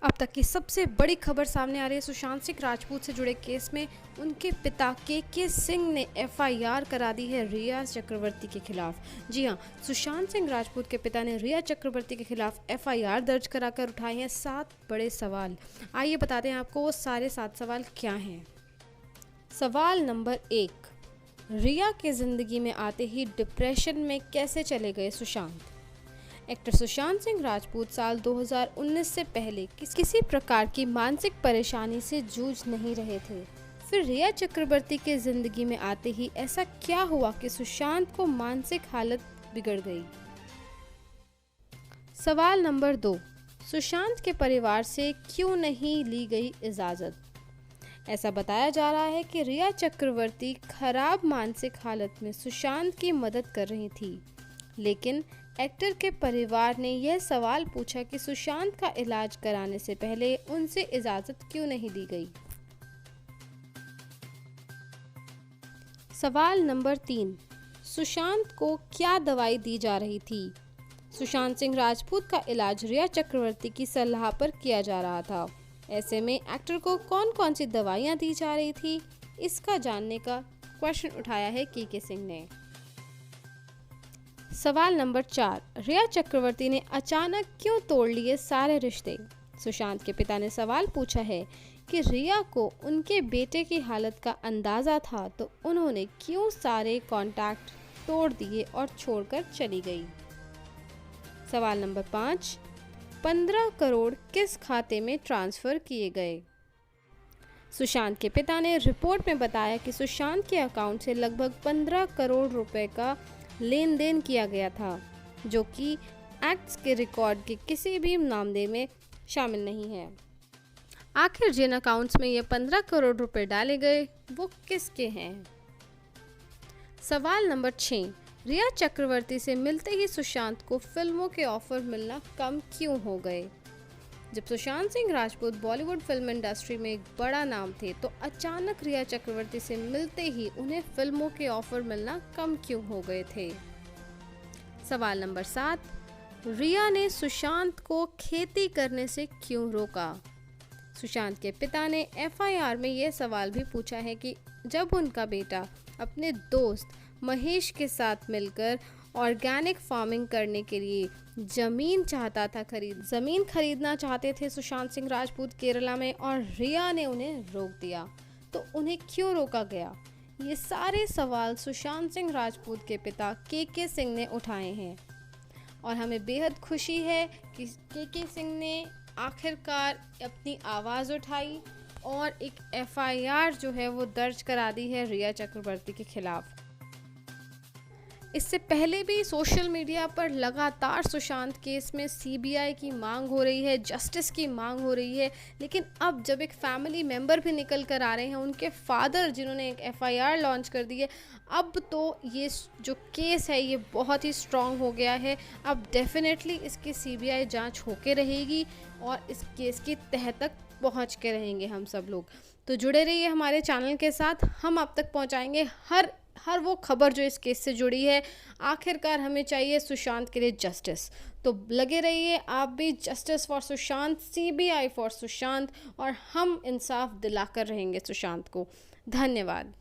अब तक की सबसे बड़ी खबर सामने आ रही है सुशांत सिंह राजपूत से जुड़े केस में। उनके पिता के सिंह ने एफआईआर करा दी है रिया चक्रवर्ती के खिलाफ। जी हां, सुशांत सिंह राजपूत के पिता ने रिया चक्रवर्ती के खिलाफ एफआईआर दर्ज कराकर उठाए हैं 7 बड़े सवाल। आइए बताते हैं आपको वो सारे 7 सवाल क्या हैं। सवाल नंबर 1, रिया के जिंदगी में आते ही डिप्रेशन में कैसे चले गए सुशांत। एक्टर सुशांत सिंह राजपूत साल 2019 से पहले किसी प्रकार की मानसिक परेशानी से जूझ नहीं रहे थे। फिर रिया चक्रवर्ती के जिंदगी में आते ही ऐसा क्या हुआ कि सुशांत को मानसिक हालत बिगड़ गई। सवाल नंबर 2, सुशांत के परिवार से क्यों नहीं ली गई इजाज़त। ऐसा बताया जा रहा है कि रिया चक्रवर्ती खराब मानसिक हालत में सुशांत की मदद कर रही थी, लेकिन एक्टर के परिवार ने यह सवाल पूछा कि सुशांत का इलाज कराने से पहले उनसे इजाज़त क्यों नहीं दी गई। सवाल नंबर 3, सुशांत को क्या दवाई दी जा रही थी। सुशांत सिंह राजपूत का इलाज रिया चक्रवर्ती की सलाह पर किया जा रहा था। ऐसे में एक्टर को कौन कौन सी दवाइयां दी जा रही थी, इसका जानने का क्वेश्चन उठाया है के सिंह ने। सवाल नंबर 4, रिया चक्रवर्ती ने अचानक क्यों तोड़ लिए सारे रिश्ते। सुशांत के पिता ने सवाल पूछा है कि रिया को उनके बेटे की हालत का अंदाज़ा था तो उन्होंने क्यों सारे कॉन्टैक्ट तोड़ दिए और छोड़कर चली गई। सवाल नंबर 5, 15 करोड़ किस खाते में ट्रांसफ़र किए गए। सुशांत के पिता ने रिपोर्ट में बताया कि सुशांत के अकाउंट से लगभग 15 करोड़ रुपए का लेन देन किया गया था, जो कि एक्ट्स के रिकॉर्ड के किसी भी मामले में शामिल नहीं है। आखिर जिन अकाउंट्स में ये 15 करोड़ रुपए डाले गए वो किसके हैं। सवाल नंबर 6, रिया चक्रवर्ती से मिलते ही सुशांत को फिल्मों के ऑफर मिलना कम क्यों हो गए। जब सुशांत सिंह राजपूत बॉलीवुड फिल्म इंडस्ट्री में एक बड़ा नाम थे तो अचानक रिया चक्रवर्ती से मिलते ही उन्हें फिल्मों के ऑफर मिलना कम क्यों हो गए थे। सवाल नंबर 7, रिया ने सुशांत को खेती करने से क्यों रोका। सुशांत के पिता ने एफआईआर में यह सवाल भी पूछा है कि जब उनका बेटा अपने दोस्त महेश के साथ मिलकर ऑर्गेनिक फार्मिंग करने के लिए ज़मीन खरीदना चाहते थे सुशांत सिंह राजपूत केरला में, और रिया ने उन्हें रोक दिया, तो उन्हें क्यों रोका गया। ये सारे सवाल सुशांत सिंह राजपूत के पिता के सिंह ने उठाए हैं और हमें बेहद खुशी है कि के सिंह ने आखिरकार अपनी आवाज़ उठाई और एक एफआईआर जो है वो दर्ज करा दी है रिया चक्रवर्ती के खिलाफ। इससे पहले भी सोशल मीडिया पर लगातार सुशांत केस में सीबीआई की मांग हो रही है, जस्टिस की मांग हो रही है, लेकिन अब जब एक फैमिली मेंबर भी निकल कर आ रहे हैं, उनके फादर जिन्होंने एक एफआईआर लॉन्च कर दी है, अब तो ये जो केस है ये बहुत ही स्ट्रांग हो गया है। अब डेफिनेटली इसकी सीबीआई जांच होके रहेगी और इस केस की तह तक पहुंच के रहेंगे हम सब लोग। तो जुड़े रहिए हमारे चैनल के साथ, हम आप तक पहुंचाएंगे हर वो खबर जो इस केस से जुड़ी है। आखिरकार हमें चाहिए सुशांत के लिए जस्टिस, तो लगे रहिए आप भी। Justice for Sushant, CBI for Sushant, और हम इंसाफ दिलाकर रहेंगे सुशांत को। धन्यवाद।